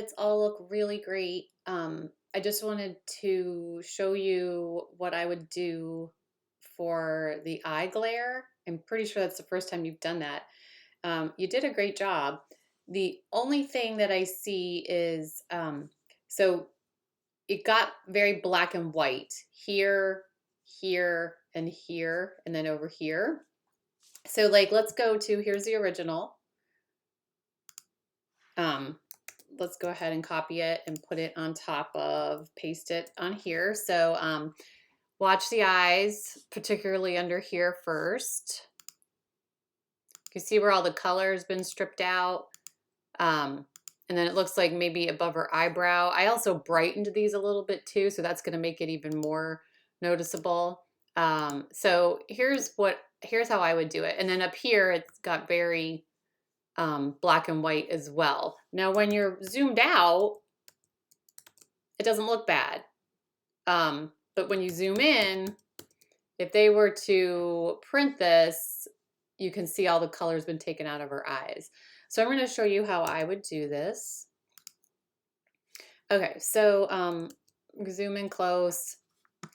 It's all look really great. I just wanted to show you what I would do for the eye glare. I'm pretty sure that's the first time you've done that. You did a great job. The only thing that I see is, so it got very black and white here, here, and here, and then over here. So like, let's go to, here's the original. Um, let's go ahead and copy it and put it on top of, paste it on here. So watch the eyes, particularly under here first. You can see where all the color has been stripped out. And then it looks like maybe above her eyebrow. I also brightened these a little bit too, so that's gonna make it even more noticeable. So here's how I would do it. And then up here, it's got very black and white as well. Now, when you're zoomed out, it doesn't look bad. But when you zoom in, if they were to print this, you can see all the color's been taken out of her eyes. So I'm going to show you how I would do this. Okay, so zoom in close,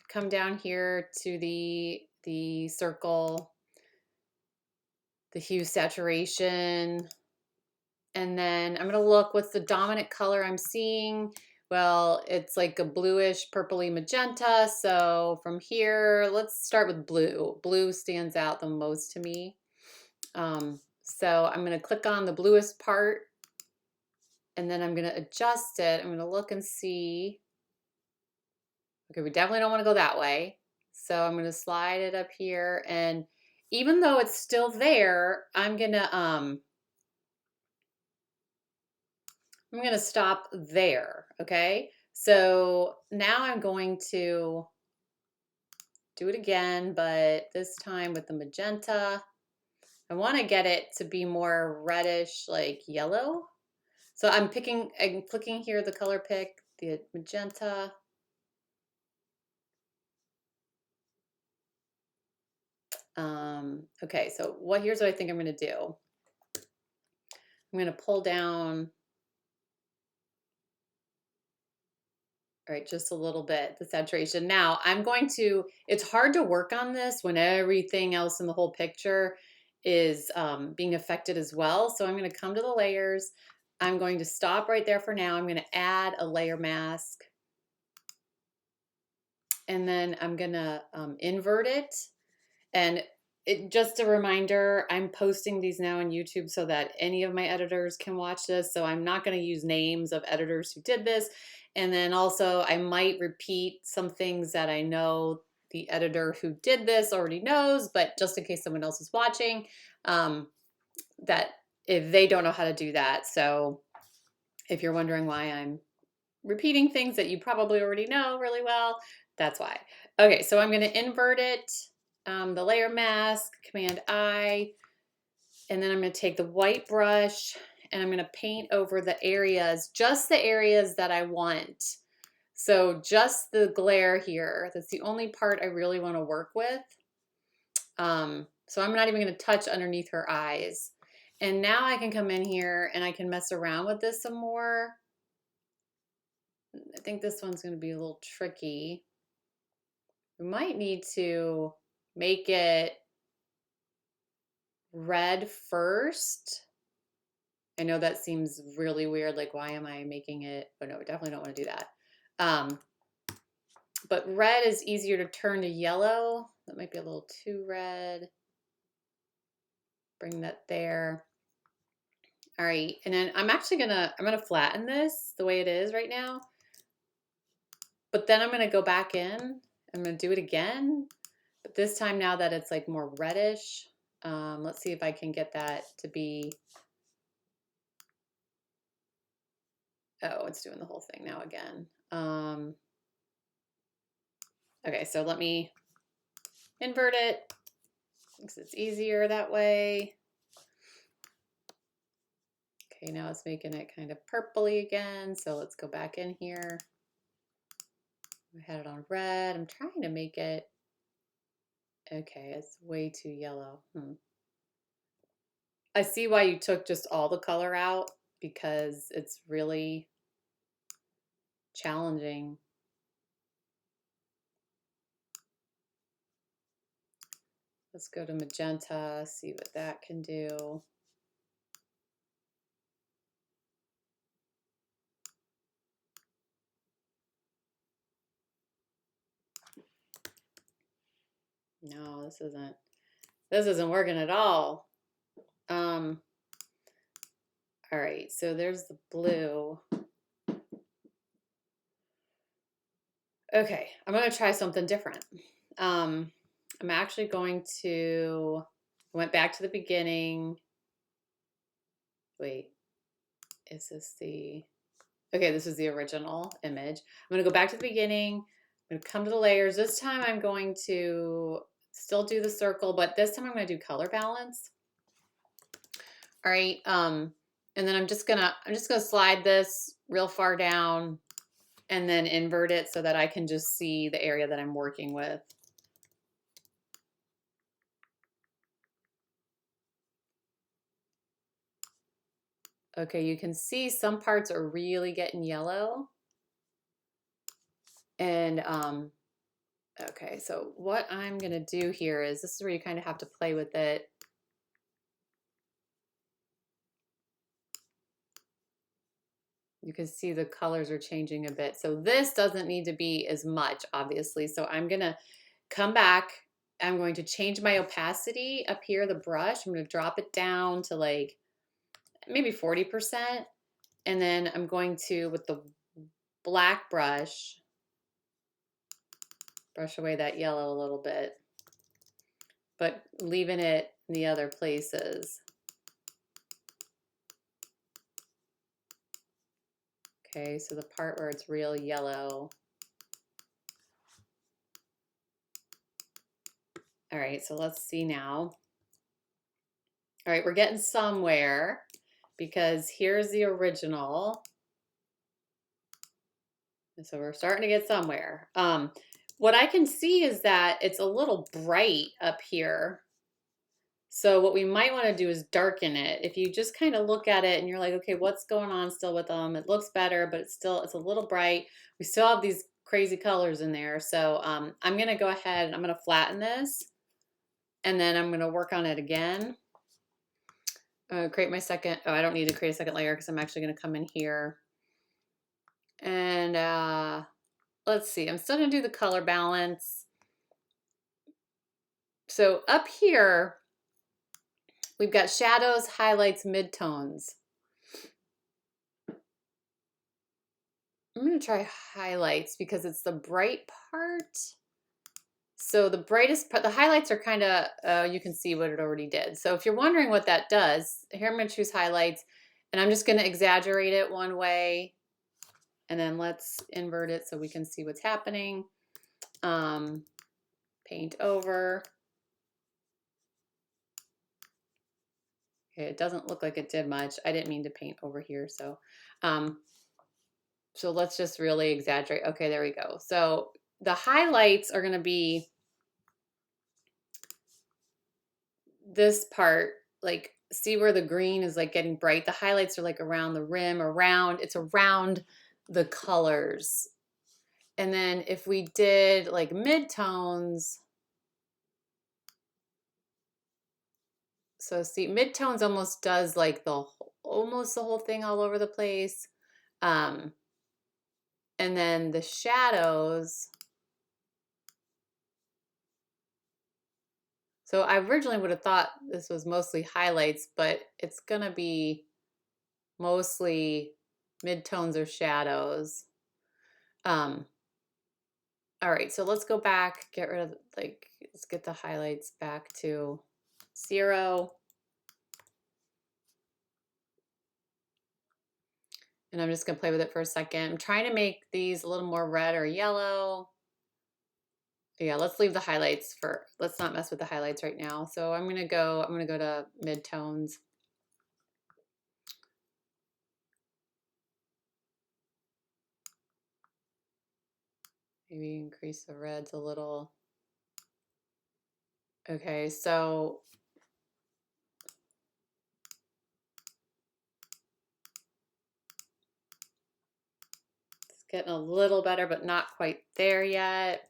come down here to the circle, the hue saturation, and then I'm going to look what's the dominant color I'm seeing. Well, it's like a bluish, purpley magenta. So from here, let's start with blue. Blue stands out the most to me. So I'm going to click on the bluest part, and then I'm going to adjust it. I'm going to look and see. Okay, we definitely don't want to go that way. So I'm going to slide it up here. And even though it's still there, I'm going to stop there, okay? So now I'm going to do it again, but this time with the magenta. I want to get it to be more reddish, like yellow. So I'm clicking here, the color pick, the magenta. Okay, so here's what I think I'm going to do. I'm going to pull down, all right, just a little bit, the saturation. Now it's hard to work on this when everything else in the whole picture is being affected as well. So I'm going to come to the layers. I'm going to stop right there for now. I'm going to add a layer mask. And then I'm going to invert it. And just a reminder, I'm posting these now on YouTube so that any of my editors can watch this. So I'm not going to use names of editors who did this. And then also I might repeat some things that I know the editor who did this already knows, but just in case someone else is watching, that if they don't know how to do that. So if you're wondering why I'm repeating things that you probably already know really well, that's why. Okay, so I'm going to invert it. The layer mask, Command I, and then I'm going to take the white brush and I'm going to paint over the areas, just the areas that I want. So just the glare here, that's the only part I really want to work with. So I'm not even going to touch underneath her eyes. And now I can come in here and I can mess around with this some more. I think this one's going to be a little tricky. We might need to make it red first. I know that seems really weird, like why am I making it? But no, we definitely don't want to do that. But red is easier to turn to yellow. That might be a little too red. Bring that there. All right, and then I'm gonna flatten this the way it is right now. But then I'm gonna go back in. I'm gonna do it again. But this time now that it's like more reddish, let's see if I can get that to be. Oh, it's doing the whole thing now again. Okay, so let me invert it because it's easier that way. Okay, now it's making it kind of purpley again. So let's go back in here. I had it on red. I'm trying to make it. Okay, it's way too yellow. I see why you took just all the color out because it's really challenging. Let's go to magenta, see what that can do. No, this isn't working at all. All right, so there's the blue. Okay, I'm gonna try something different. I'm actually going to, went back to the beginning. Wait, is this the, okay, this is the original image. I'm gonna go back to the beginning. I'm gonna come to the layers. This time I'm going to still do the circle, but this time I'm gonna do color balance. All right, and then I'm just gonna slide this real far down and then invert it so that I can just see the area that I'm working with. Okay, you can see some parts are really getting yellow. And okay, so what I'm gonna do here is, this is where you kind of have to play with it. You can see the colors are changing a bit. So this doesn't need to be as much, obviously. So I'm gonna come back. I'm going to change my opacity up here, the brush. I'm gonna drop it down to like maybe 40%. And then I'm going to, with the black brush, brush away that yellow a little bit, but leaving it in the other places. Okay, so the part where it's real yellow. All right, so let's see now. All right, we're getting somewhere because here's the original. So we're starting to get somewhere. What I can see is that it's a little bright up here. So what we might want to do is darken it. If you just kind of look at it and you're like, okay, what's going on still with them? It looks better, but it's a little bright. We still have these crazy colors in there. So I'm going to go ahead and I'm going to flatten this, and then I'm going to work on it again. Create my second, oh, I don't need to create a second layer because I'm actually going to come in here. And let's see, I'm still going to do the color balance. So up here, we've got shadows, highlights, midtones. I'm going to try highlights because it's the bright part. So the brightest part, the highlights are kind of, you can see what it already did. So if you're wondering what that does, here I'm going to choose highlights, and I'm just going to exaggerate it one way, and then let's invert it so we can see what's happening. Paint over. Okay, it doesn't look like it did much. I didn't mean to paint over here, so so let's just really exaggerate. Okay, there we go. So the highlights are going to be this part, like, see where the green is like getting bright? The highlights are like around the rim, around, it's around the colors. And then if we did like midtones, so see, midtones almost does like almost the whole thing all over the place. And then the shadows, so I originally would have thought this was mostly highlights, but it's gonna be mostly midtones or shadows. All right, so let's go back, get rid of, like, let's get the highlights back to 0. And I'm just gonna play with it for a second. I'm trying to make these a little more red or yellow. Yeah, let's leave the highlights for, let's not mess with the highlights right now. So I'm gonna go to midtones. Maybe increase the reds a little. Okay, so getting a little better, but not quite there yet.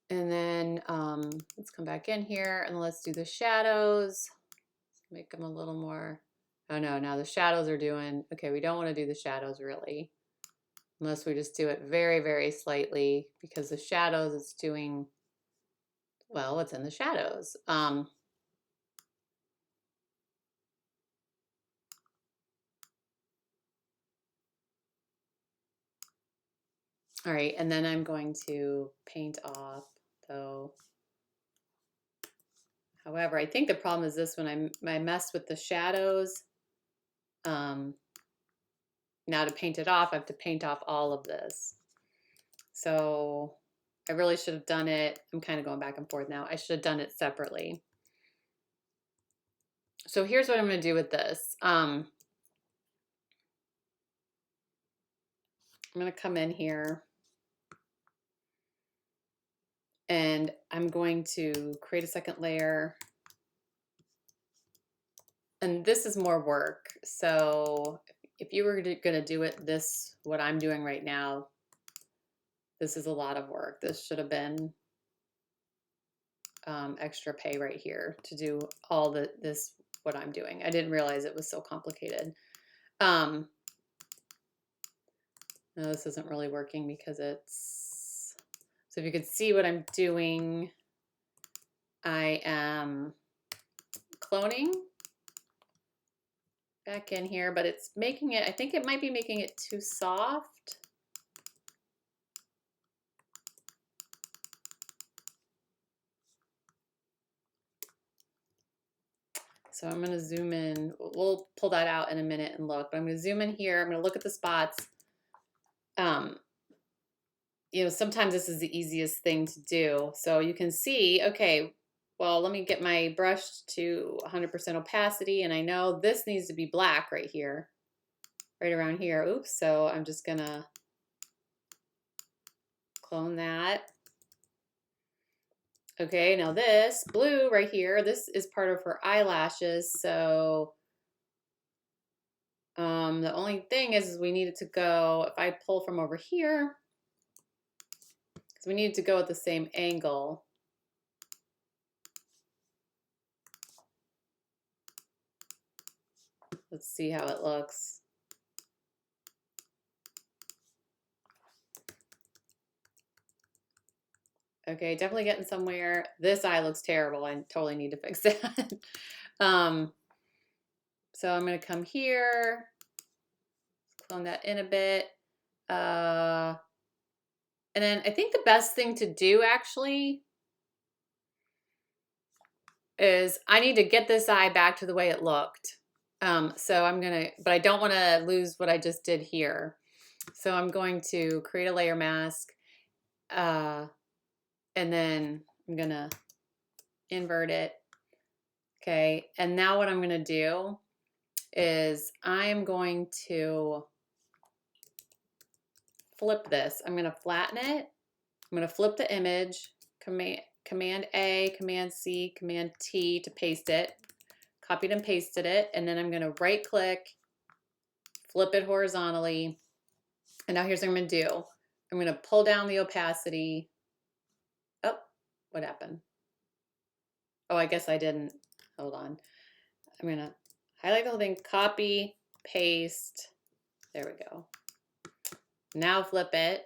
And then let's come back in here and let's do the shadows. Make them a little more, oh no, now the shadows are doing, okay, we don't want to do the shadows really. Unless we just do it very, very slightly, because the shadows it's doing, well, what's in the shadows? All right, and then I'm going to paint off though. However, I think the problem is this when I messed with the shadows. Now to paint it off, I have to paint off all of this. So I really should have done it. I'm kind of going back and forth now. I should have done it separately. So here's what I'm going to do with this. I'm going to come in here and I'm going to create a second layer. And this is more work. So if you were going to do it what I'm doing right now, this is a lot of work. This should have been extra pay right here to do all what I'm doing. I didn't realize it was so complicated. No, this isn't really working because it's, so if you could see what I'm doing, I am cloning back in here, but it's making it, I think it might be making it too soft. So I'm going to zoom in. We'll pull that out in a minute and look, but I'm going to zoom in here. I'm going to look at the spots. You know, sometimes this is the easiest thing to do. So you can see, okay, well, let me get my brush to 100% opacity. And I know this needs to be black right here, right around here. Oops. So I'm just going to clone that. Okay, now this blue right here, this is part of her eyelashes. So the only thing is we need it to go, if I pull from over here, because we need it to go at the same angle. Let's see how it looks. Okay, definitely getting somewhere. This eye looks terrible. I totally need to fix that. So I'm going to come here, clone that in a bit. And then I think the best thing to do actually is I need to get this eye back to the way it looked. So I'm going to, but I don't want to lose what I just did here. So I'm going to create a layer mask. And then I'm going to invert it. Okay. And now what I'm going to do is I'm going to flip this. I'm going to flatten it. I'm going to flip the image, Command A, Command C, Command T to paste it. Copied and pasted it. And then I'm going to right click, flip it horizontally. And now here's what I'm going to do. I'm going to pull down the opacity. Oh, what happened? Oh, I guess I didn't. Hold on. I'm going to highlight the whole thing, copy, paste. There we go. Now flip it.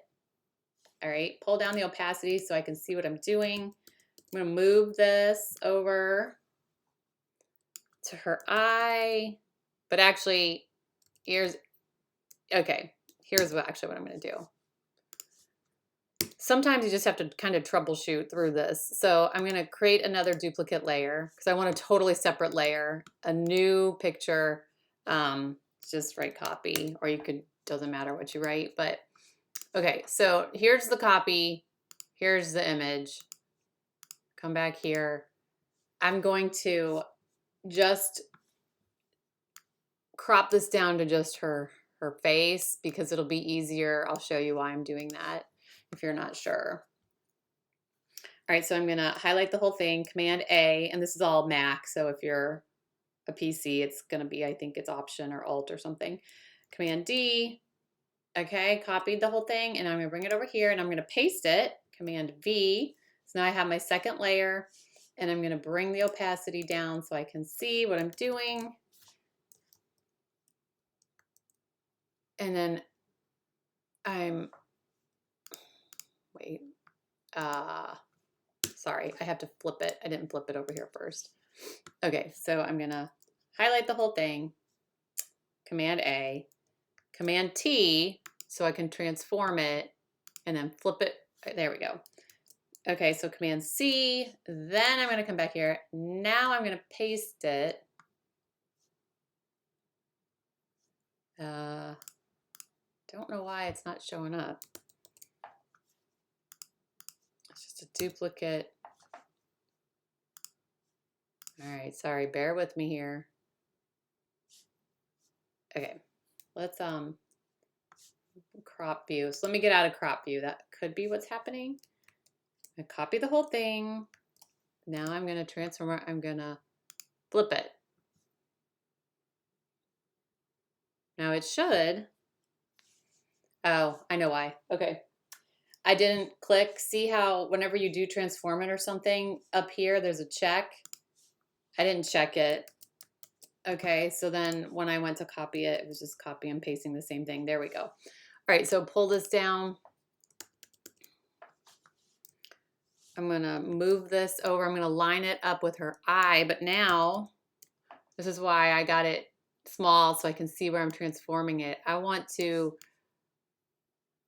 All right, pull down the opacity so I can see what I'm doing. I'm going to move this over to her eye. But actually, here's what I'm going to do. Sometimes you just have to kind of troubleshoot through this. So I'm going to create another duplicate layer because I want a totally separate layer, a new picture. Just write copy, or you could, doesn't matter what you write, but okay. So here's the copy. Here's the image. Come back here. I'm going to just crop this down to just her face because it'll be easier. I'll show you why I'm doing that if you're not sure. All right, so I'm going to highlight the whole thing, Command A, and this is all Mac, so if you're a PC. It's going to be, I think it's Option or Alt or something. Command D. Okay, copied the whole thing, and I'm going to bring it over here, and I'm going to paste it. Command V. So now I have my second layer, and I'm going to bring the opacity down so I can see what I'm doing. And then wait, sorry, I have to flip it. I didn't flip it over here first. Okay, so I'm going to highlight the whole thing. Command A. Command T, so I can transform it, and then flip it. There we go. Okay, so Command C, then I'm going to come back here. Now I'm going to paste it. Don't know why it's not showing up. It's just a duplicate. All right, sorry, bear with me here. Okay, let's crop view. So let me get out of crop view. That could be what's happening. I copy the whole thing. Now I'm going to transform it. I'm going to flip it. Now it should. Oh, I know why. Okay. I didn't click. See how whenever you do transform it or something, up here there's a check. I didn't check it. Okay, so then when I went to copy it, it was just copy and pasting the same thing. There we go. All right, so pull this down. I'm going to move this over. I'm going to line it up with her eye, but now this is why I got it small so I can see where I'm transforming it. I want to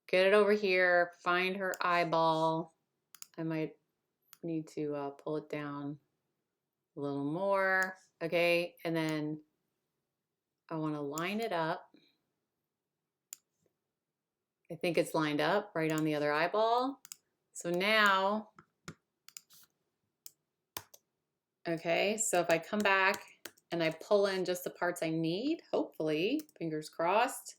get it over here, find her eyeball. I might need to pull it down a little more. Okay, and then I want to line it up. I think it's lined up right on the other eyeball. So now, okay, so if I come back and I pull in just the parts I need, hopefully, fingers crossed.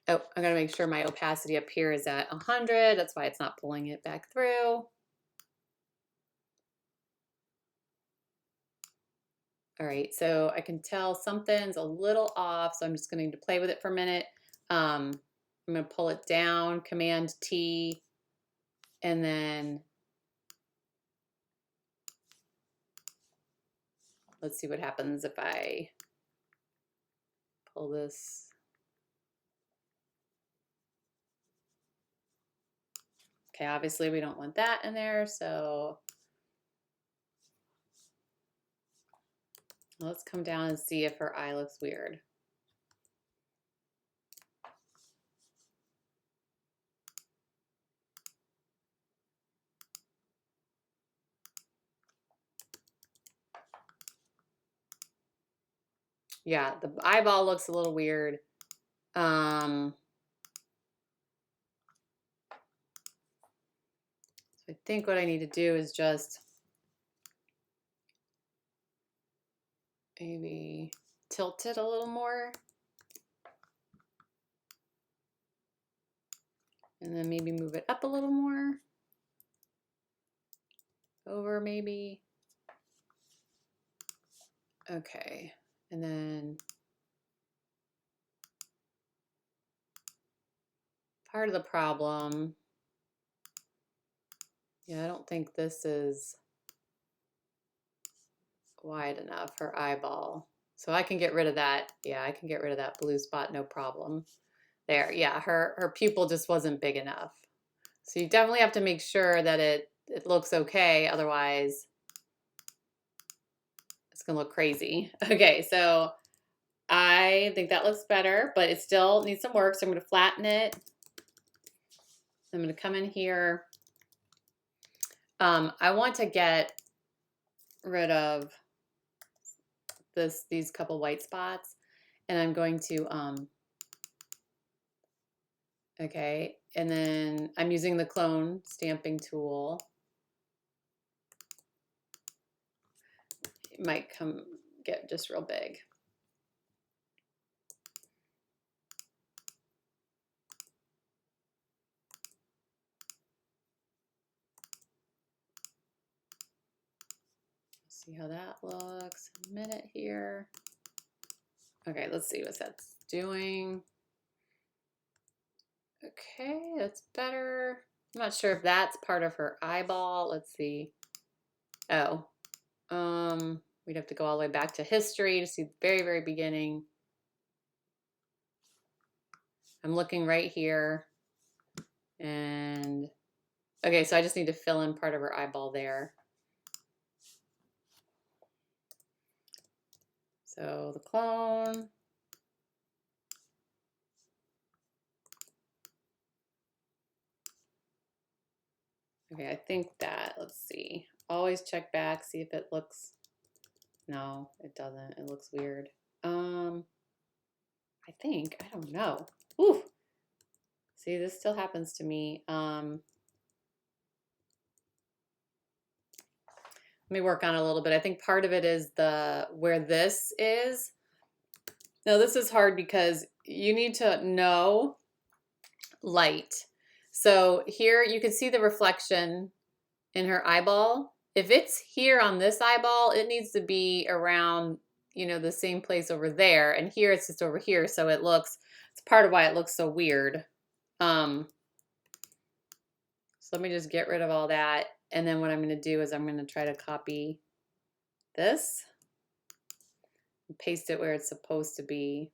Oh, I gotta make sure my opacity up here is at 100. That's why it's not pulling it back through. All right, so I can tell something's a little off, so I'm just going to play with it for a minute. I'm going to pull it down, Command T, and then let's see what happens if I pull this. Okay, obviously we don't want that in there, so let's come down and see if her eye looks weird. Yeah, the eyeball looks a little weird. So I think what I need to do is just maybe tilt it a little more. And then maybe move it up a little more. Over maybe. Okay, and then part of the problem, yeah, I don't think this is wide enough, her eyeball. So I can get rid of that. Yeah, I can get rid of that blue spot, no problem. There, yeah, her pupil just wasn't big enough. So you definitely have to make sure that it looks okay, otherwise it's gonna look crazy. Okay, so I think that looks better, but it still needs some work, so I'm gonna flatten it. I'm gonna come in here. I want to get rid of these couple white spots, and I'm going to okay, and then I'm using the clone stamping tool. It might get just real big. See how that looks. A minute here. Okay, let's see what that's doing. Okay, that's better. I'm not sure if that's part of her eyeball. Let's see. Oh, we'd have to go all the way back to history to see the very, very beginning. I'm looking right here. And okay, so I just need to fill in part of her eyeball there. So the clone. Okay, I think that, let's see. Always check back, see if it looks, no, it doesn't. It looks weird. I think, I don't know. Ooh. See, this still happens to me. Let me work on it a little bit. I think part of it is where this is. Now this is hard because you need to know light. So here you can see the reflection in her eyeball. If it's here on this eyeball, it needs to be around, you know, the same place over there. And here it's just over here. So it looks, it's part of why it looks so weird. So let me just get rid of all that. And then what I'm going to do is I'm going to try to copy this and paste it where it's supposed to be.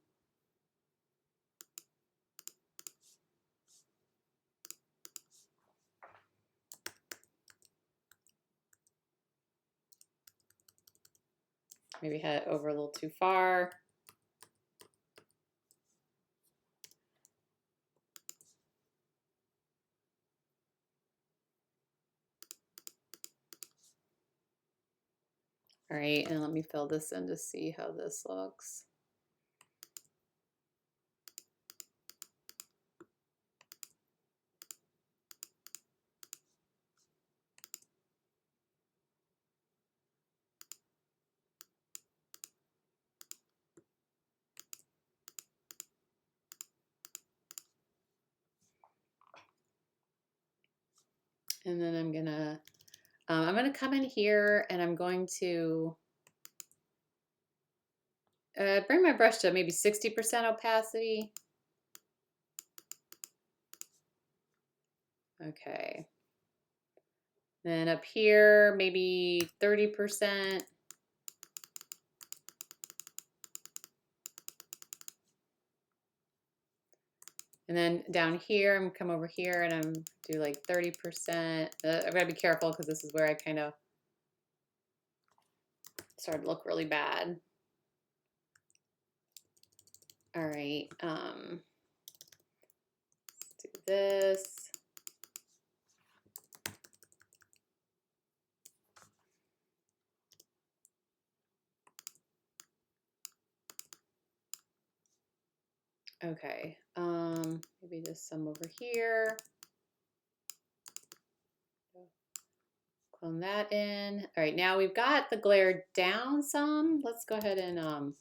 Maybe had it over a little too far. All right, and let me fill this in to see how this looks. And then I'm gonna come in here and I'm going to bring my brush to maybe 60% opacity. Okay. Then up here, maybe 30%. And then down here, I'm gonna come over here and I'm do like 30%. I've got to be careful because this is where I kind of started to look really bad. All right, let's do this. Okay, maybe just some over here. Clone that in. All right, now we've got the glare down some. Let's go ahead and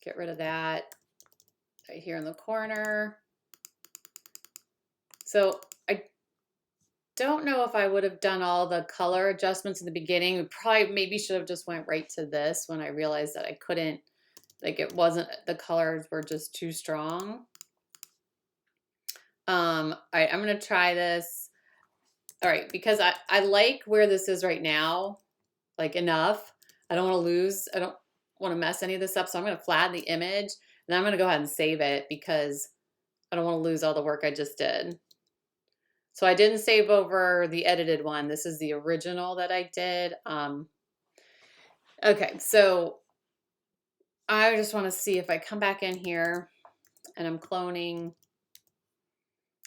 get rid of that right here in the corner. So I don't know if I would have done all the color adjustments in the beginning. We probably maybe should have just went right to this when I realized that I couldn't, like it wasn't, the colors were just too strong. All right, I'm gonna try this. All right, because I like where this is right now, like enough. I don't want to lose, I don't want to mess any of this up. So I'm gonna flatten the image and then I'm gonna go ahead and save it because I don't want to lose all the work I just did. So I didn't save over the edited one. This is the original that I did. Okay, so I just want to see if I come back in here and I'm cloning.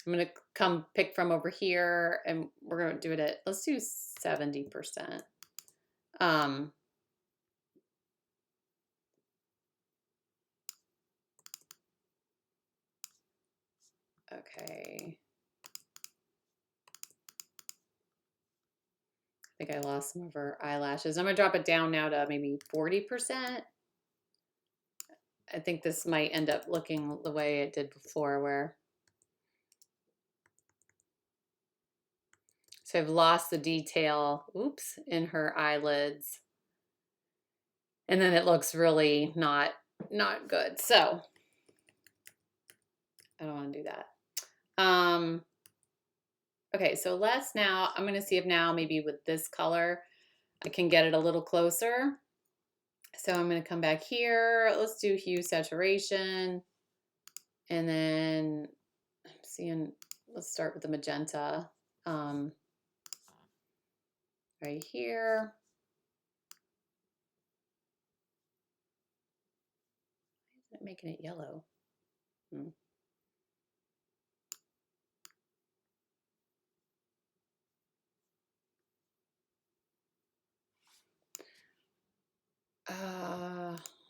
I'm going to come pick from over here and we're going to do it at, let's do 70%. Okay. I think I lost some of her eyelashes. I'm going to drop it down now to maybe 40%. I think this might end up looking the way it did before where. So I've lost the detail, oops, in her eyelids. and then it looks really not good. So I don't want to do that. Okay, so I'm going to see if now maybe with this color, I can get it a little closer. So I'm going to come back here. Let's do hue saturation. And then I'm seeing, let's start with the magenta right here. Why isn't it making it yellow?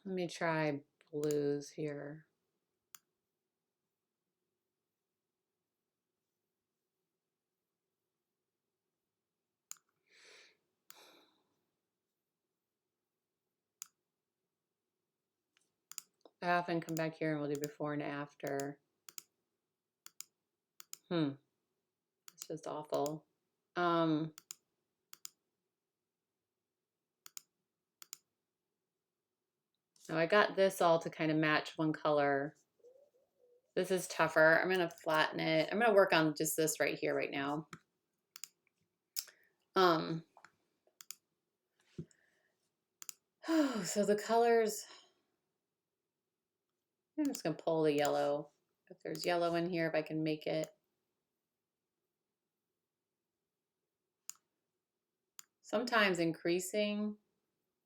Let me try blues here. I often come back here and we'll do before and after. It's just awful. Now I got this all to kind of match one color. This is tougher. I'm going to flatten it. I'm going to work on just this right here right now. So the colors, I'm just going to pull the yellow. If there's yellow in here, if I can make it. Sometimes increasing,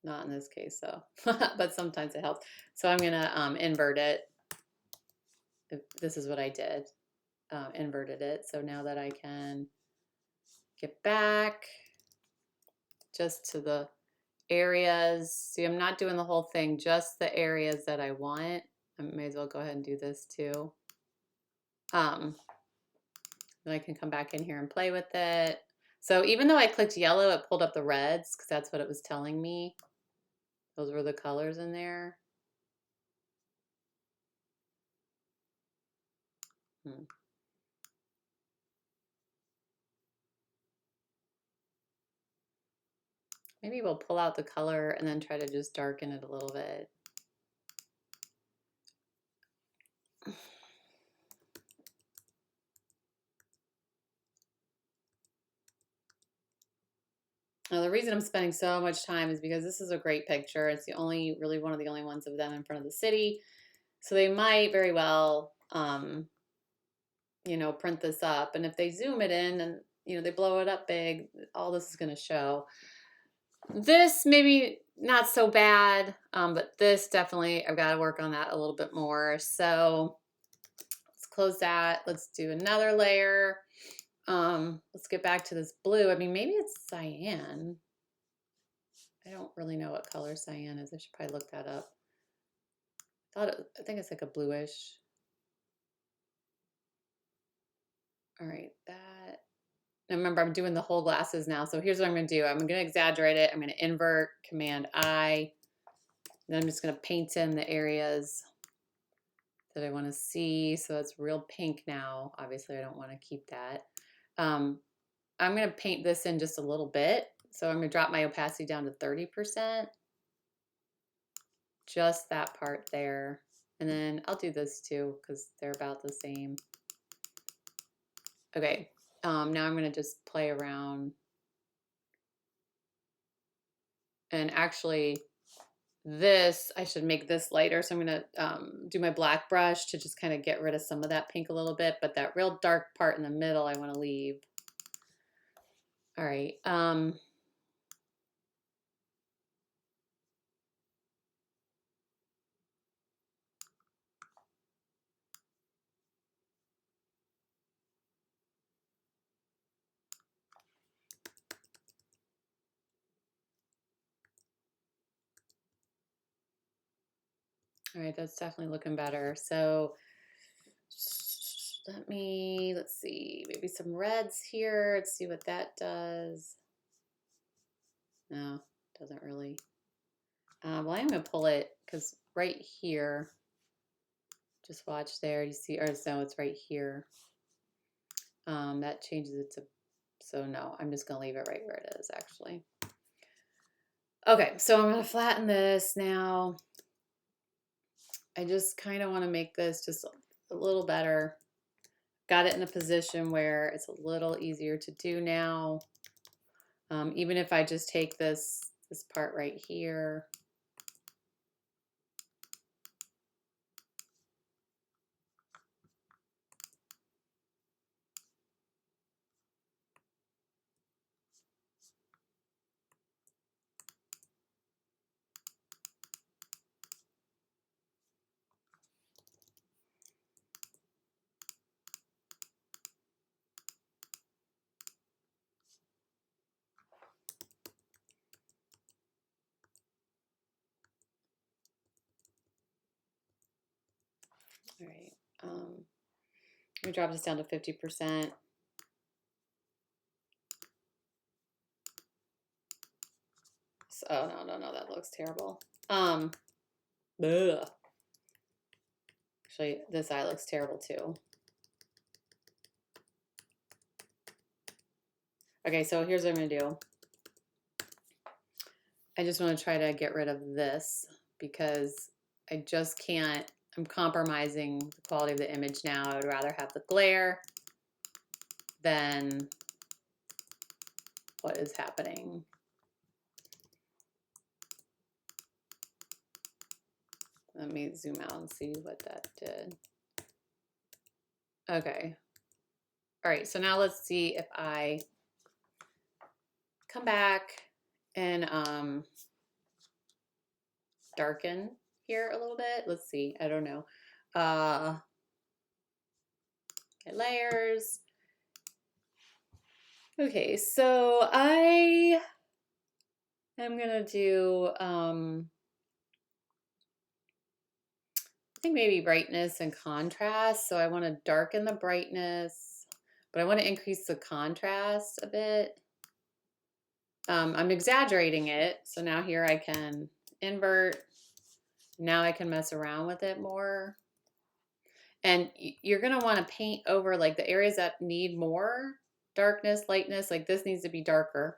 not in this case though, but sometimes it helps. So I'm going to invert it. This is what I did, inverted it. So now that I can get back just to the areas. See, I'm not doing the whole thing, just the areas that I want. I may as well go ahead and do this too. Then I can come back in here and play with it. So even though I clicked yellow, it pulled up the reds because that's what it was telling me. Those were the colors in there. Maybe we'll pull out the color and then try to just darken it a little bit. Now, the reason I'm spending so much time is because this is a great picture. It's really one of the only ones of them in front of the city. So they might very well, you know, print this up. And if they zoom it in and, you know, they blow it up big, all this is going to show. This maybe not so bad, but this definitely, I've got to work on that a little bit more. So let's close that. Let's do another layer. Let's get back to this blue. I mean, maybe it's cyan. I don't really know what color cyan is. I should probably look that up. I think it's like a bluish. All right, that. Now remember, I'm doing the whole glasses now. So here's what I'm going to do. I'm going to exaggerate it. I'm going to invert, Command I. Then I'm just going to paint in the areas that I want to see. So it's real pink now. Obviously, I don't want to keep that. I'm going to paint this in just a little bit. So I'm going to drop my opacity down to 30%. Just that part there. And then I'll do this too because they're about the same. Okay, now I'm going to just play around. And actually, this, I should make this lighter. So I'm going to do my black brush to just kind of get rid of some of that pink a little bit. But that real dark part in the middle, I want to leave. All right. All right, that's definitely looking better. So let's see, maybe some reds here. Let's see what that does. No, doesn't really. Well, I'm going to pull it because right here, just watch there. You see, or no, it's right here. That changes it to, so no, I'm just going to leave it right where it is actually. Okay, so I'm gonna flatten this now. I just kind of want to make this just a little better. Got it in a position where it's a little easier to do now. Even if I just take this part right here. All right. Let me drop this down to 50%. So, oh, no, that looks terrible. Ugh. Actually, this eye looks terrible too. Okay, so here's what I'm gonna do. I just want to try to get rid of this because I just can't. I'm compromising the quality of the image now. I would rather have the glare than what is happening. Let me zoom out and see what that did. Okay. All right, so now let's see if I come back and darken here a little bit. Let's see, I don't know. Layers. Okay, so I am gonna do, I think maybe brightness and contrast. So I wanna darken the brightness, but I wanna increase the contrast a bit. I'm exaggerating it. So now here I can invert. Now I can mess around with it more. And you're going to want to paint over like the areas that need more darkness, lightness. Like this needs to be darker.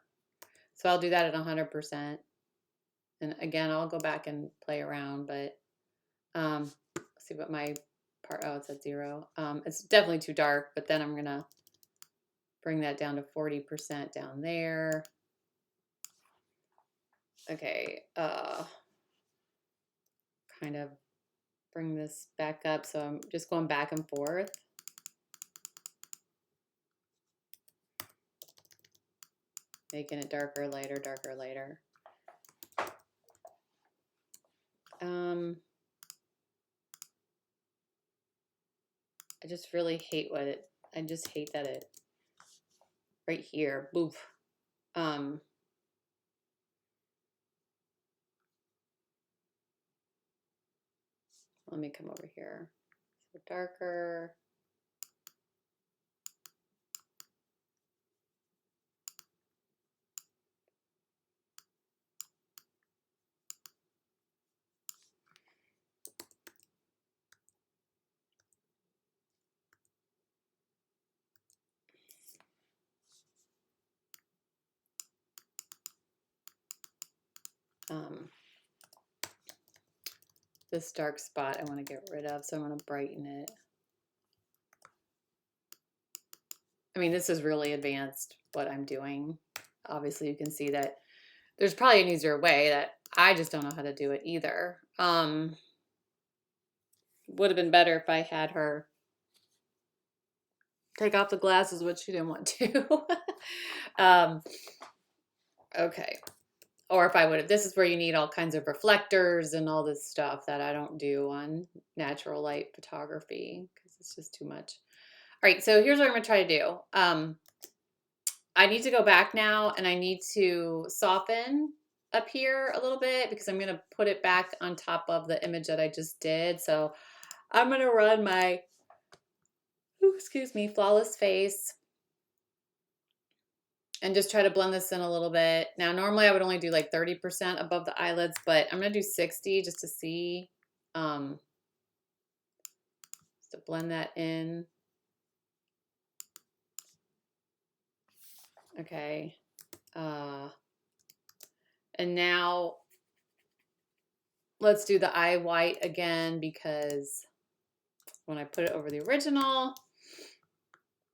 So I'll do that at 100%. And again, I'll go back and play around, but let's see what my part, oh, it's at 0. It's definitely too dark, but then I'm going to bring that down to 40% down there. Okay, kind of bring this back up. So I'm just going back and forth. Making it darker, lighter, darker, lighter. I just really hate I just hate that it, right here, boof. Let me come over here. So darker. This dark spot I want to get rid of, so I'm going to brighten it. I mean, this is really advanced what I'm doing. Obviously, you can see that there's probably an easier way that I just don't know how to do it either. Would have been better if I had her take off the glasses, which she didn't want to. Okay. Or if I would have, this is where you need all kinds of reflectors and all this stuff that I don't do on natural light photography because it's just too much. All right, so here's what I'm gonna try to do. I need to go back now and I need to soften up here a little bit because I'm gonna put it back on top of the image that I just did. So I'm gonna run my, excuse me, Flawless Face and just try to blend this in a little bit. Now, normally I would only do like 30% above the eyelids, but I'm gonna do 60 just to see, just to blend that in. Okay. And now let's do the eye white again, because when I put it over the original,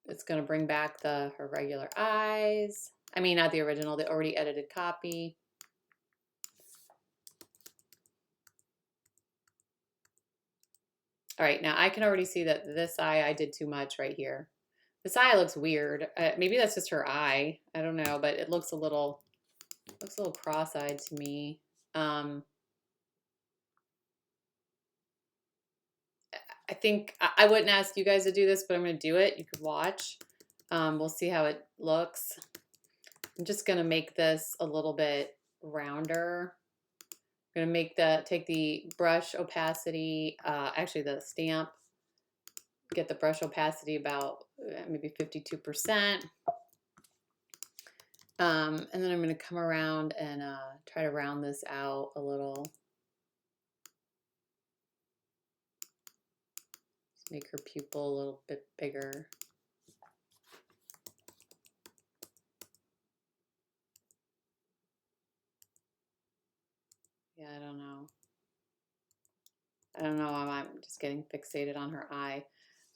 it's going to bring back her regular eyes. I mean, not the original, the already edited copy. All right, now I can already see that this eye, I did too much right here. This eye looks weird. Maybe that's just her eye. I don't know, but it looks a little cross-eyed to me. I think I wouldn't ask you guys to do this, but I'm going to do it. You could watch. We'll see how it looks. I'm just going to make this a little bit rounder. I'm going to take the brush opacity, actually the stamp, get the brush opacity about maybe 52%. And then I'm going to come around and try to round this out a little. Just make her pupil a little bit bigger. Yeah, I don't know. I'm just getting fixated on her eye.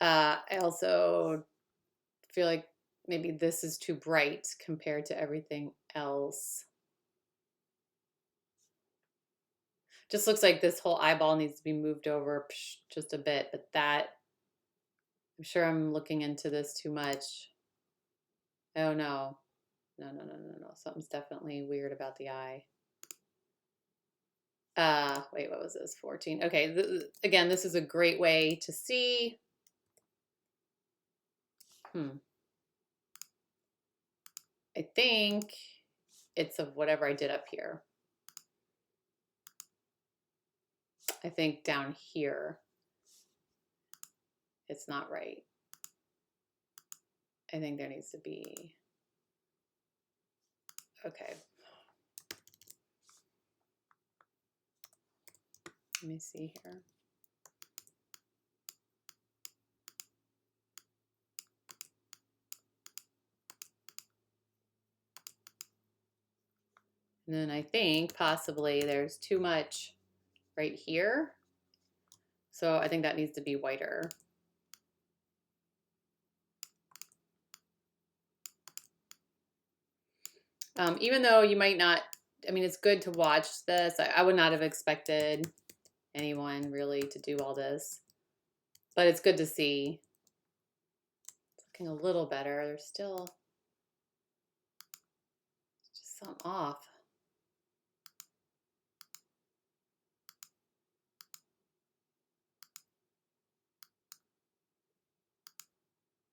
I also feel like maybe this is too bright compared to everything else. Just looks like this whole eyeball needs to be moved over just a bit, but I'm sure I'm looking into this too much. Oh no. No. Something's definitely weird about the eye. Wait, what was this? 14. Okay, again, this is a great way to see. I think it's of whatever I did up here. I think down here, it's not right. I think there needs to be, okay. Let me see here. And then I think possibly there's too much right here. So I think that needs to be whiter. Even though you might not, I mean, it's good to watch this. I would not have expected anyone really to do all this, but it's good to see. It's looking a little better. There's still just some off.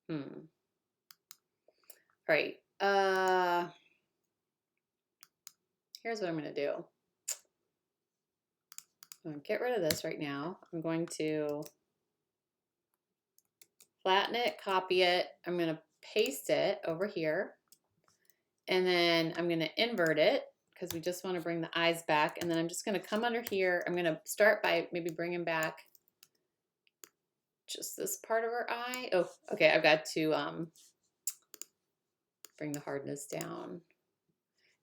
All right. Here's what I'm going to do. I'm going to get rid of this right now. I'm going to flatten it, copy it. I'm going to paste it over here. And then I'm going to invert it because we just want to bring the eyes back. And then I'm just going to come under here. I'm going to start by maybe bringing back just this part of her eye. Oh, okay. I've got to bring the hardness down.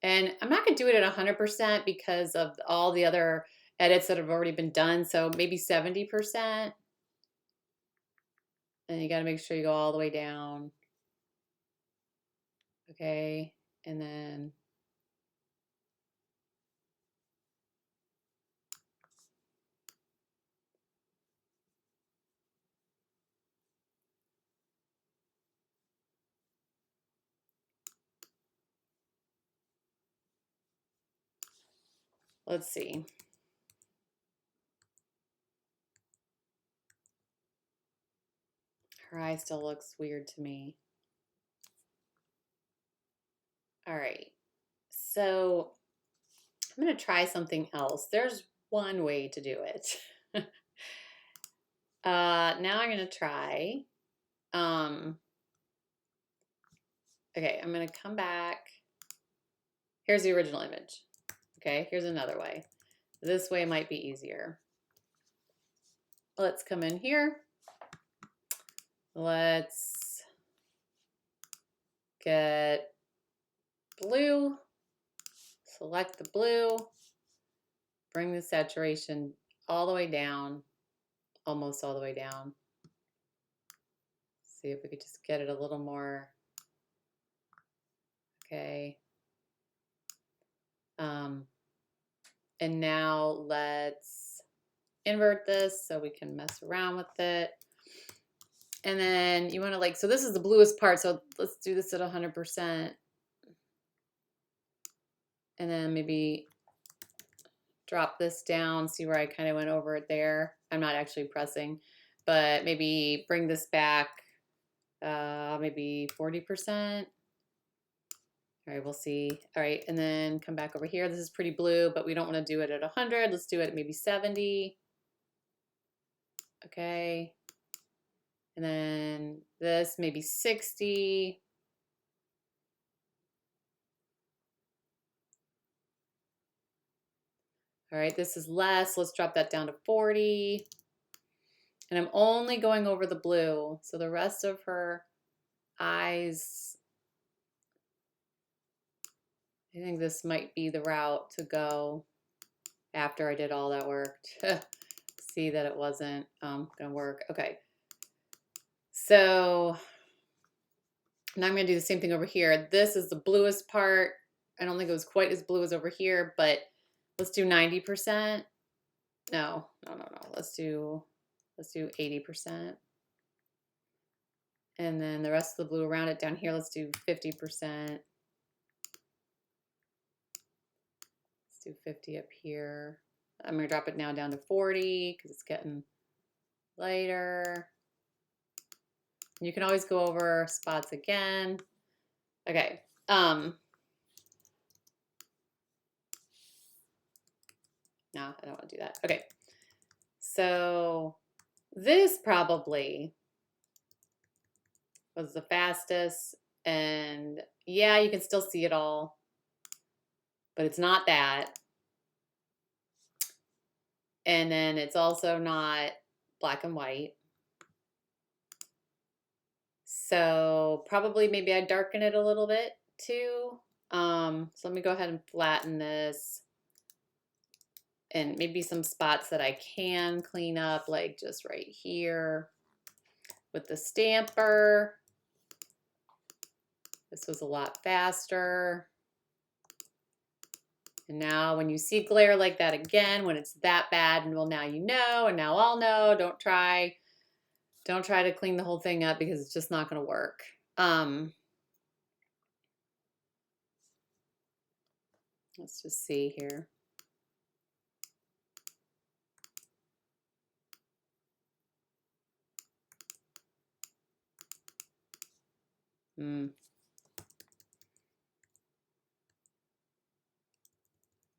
And I'm not going to do it at 100% because of all the other edits that have already been done. So maybe 70%. And you got to make sure you go all the way down. Okay. And then let's see. Her eye still looks weird to me. All right. So I'm going to try something else. There's one way to do it. Now I'm going to try. Okay, I'm going to come back. Here's the original image. Okay, here's another way. This way might be easier. Let's come in here. Let's get blue. select the blue, bring the saturation all the way down, almost all the way down. See if we could just get it a little more. Okay. And now let's invert this so we can mess around with it. And then you want to like, so this is the bluest part, so let's do this at 100%. And then maybe drop this down, see where I kind of went over it there. I'm not actually pressing, but maybe bring this back maybe 40%. All right, we'll see. All right, and then come back over here. This is pretty blue, but we don't want to do it at 100. Let's do it at maybe 70. Okay. And then this maybe 60. All right, this is less. Let's drop that down to 40. And I'm only going over the blue. So the rest of her eyes, I think this might be the route to go after I did all that work to see that it wasn't gonna work. Okay, so now I'm gonna do the same thing over here. This is the bluest part. I don't think it was quite as blue as over here, but let's do 90%. No. Let's do 80%. And then the rest of the blue around it down here, let's do 50%. Let's do 50 up here. I'm gonna drop it now down to 40 because it's getting lighter. You can always go over spots again. Okay. No, I don't want to do that. Okay. So this probably was the fastest, and yeah, you can still see it all, but it's not that. And then it's also not black and white. So probably maybe I darken it a little bit too. So let me go ahead and flatten this, and maybe some spots that I can clean up, like just right here with the stamper. This was a lot faster. And now when you see glare like that again, when it's that bad, and well, now you know, and now I'll know, don't try to clean the whole thing up because it's just not going to work. Let's just see here.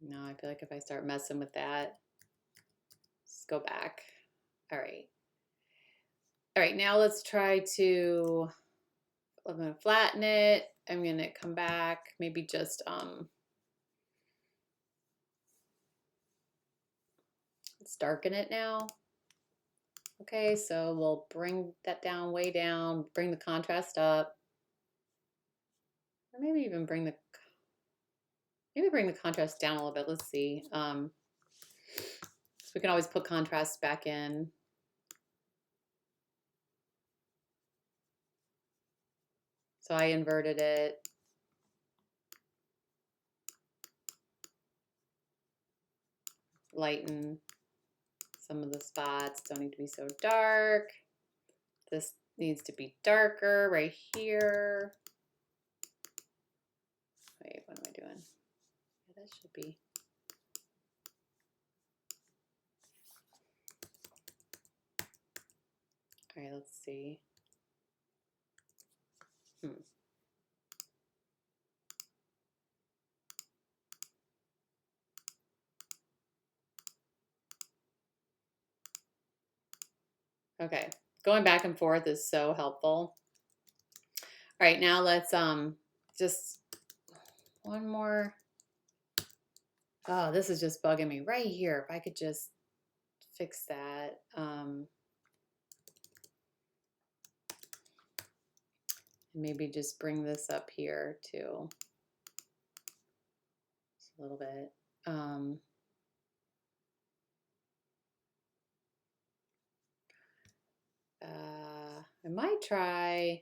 No, I feel like if I start messing with that, let's go back. All right. All right, now let's try to, I'm going to flatten it. I'm going to come back, maybe just, let's darken it now. Okay, so we'll bring that down, way down, bring the contrast up. Or maybe even bring the contrast down a little bit. Let's see. So we can always put contrast back in. So I inverted it. Lighten some of the spots. Don't need to be so dark. This needs to be darker right here. Wait, what am I doing? Yeah, that should be. All right, let's see. Okay, going back and forth is so helpful. All right, now let's just one more. Oh, this is just bugging me right here. If I could just fix that. Maybe just bring this up here too. So a little bit. I might try,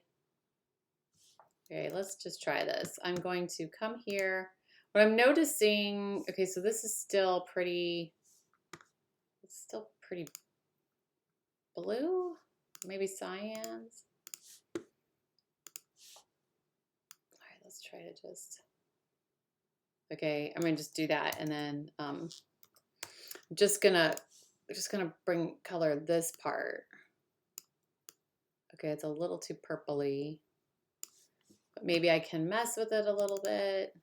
okay, let's just try this. I'm going to come here. What I'm noticing, okay, so this is still pretty, it's still pretty blue, maybe cyans. All right, let's try to just, okay, I'm gonna just do that, and then I'm just gonna bring color this part. Okay, it's a little too purpley, but maybe I can mess with it a little bit.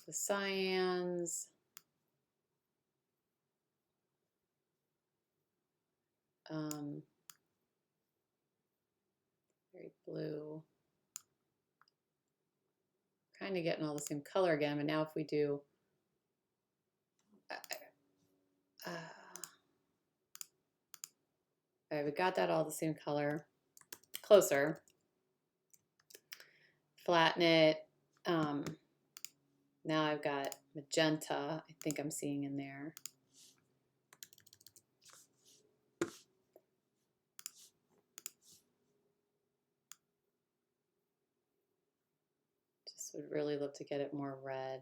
The cyans. Very blue. Kind of getting all the same color again, but now if we do all right, we got that all the same color. Closer. Flatten it. Now I've got magenta, I think I'm seeing in there. Just would really love to get it more red.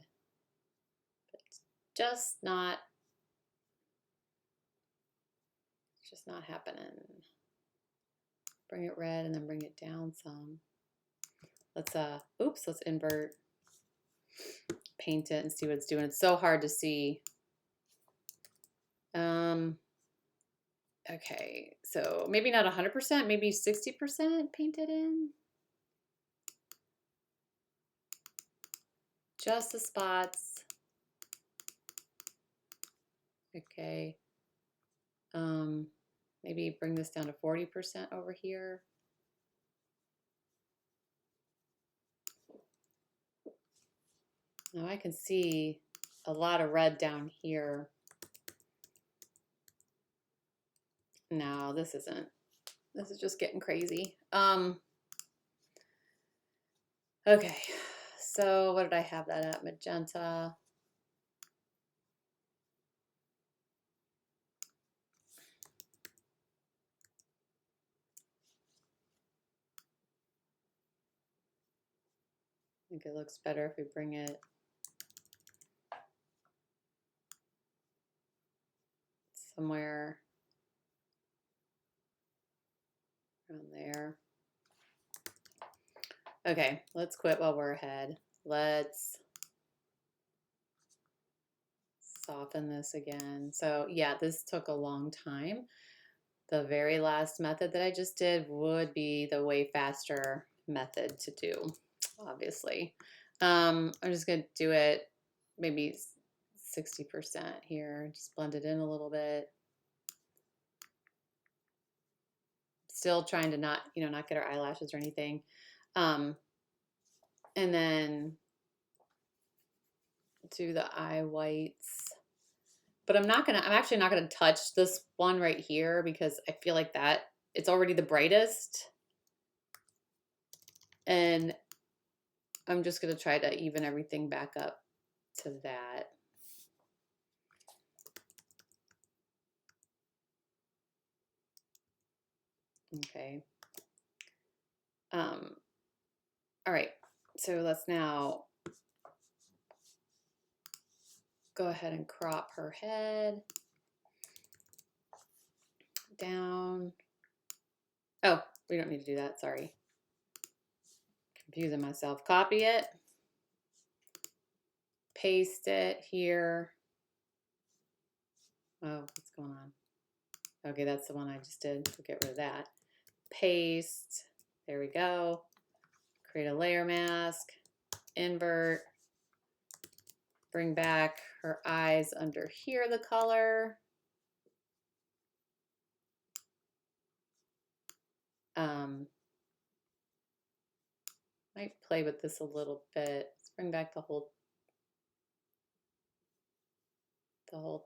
But it's just not happening. Bring it red and then bring it down some. Let's let's invert, paint it and see what it's doing. It's so hard to see. Okay, so maybe not 100%, maybe 60% painted in. Just the spots. Okay. Maybe bring this down to 40% over here. Now I can see a lot of red down here. No, this isn't. This is just getting crazy. Okay, so what did I have that at? Magenta. I think it looks better if we bring it somewhere around there. Okay, let's quit while we're ahead. Let's soften this again. So yeah, this took a long time. The very last method that I just did would be the way faster method to do, obviously. I'm just gonna do it maybe 60% here, just blend it in a little bit. Still trying to not get our eyelashes or anything. And then do the eye whites. But I'm actually not gonna touch this one right here because I feel like that it's already the brightest. And I'm just gonna try to even everything back up to that. Okay. All right, so let's now go ahead and crop her head down. Oh, we don't need to do that, sorry. Confusing myself. Copy it, paste it here. Oh, what's going on? Okay, that's the one I just did. We'll get rid of that. Paste, there we go. Create a layer mask, invert, bring back her eyes under here, the color. Might play with this a little bit. Let's bring back the whole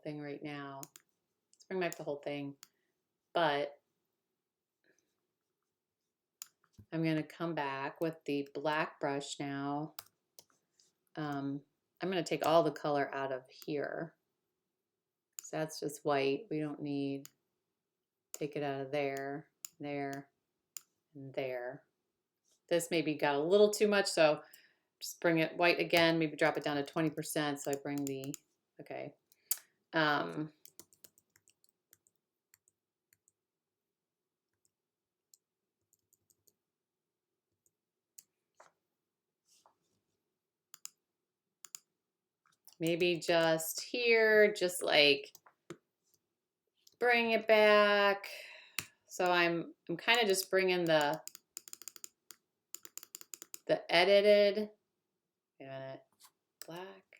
thing right now. Let's bring back the whole thing. But I'm going to come back with the black brush now. I'm going to take all the color out of here. So that's just white. We don't need, take it out of there, there, and there. This maybe got a little too much, so just bring it white again, maybe drop it down to 20%. So I bring the, okay. Maybe just here, just like bring it back. So I'm kind of just bringing the edited, wait a minute, black,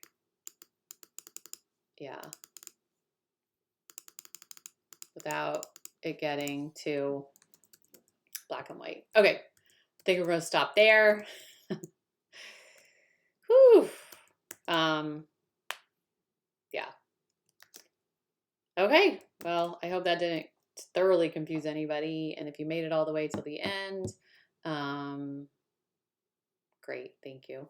yeah, without it getting too black and white. Okay, I think we're gonna stop there. Whew. Yeah. Okay, well, I hope that didn't thoroughly confuse anybody. And if you made it all the way till the end, great, thank you.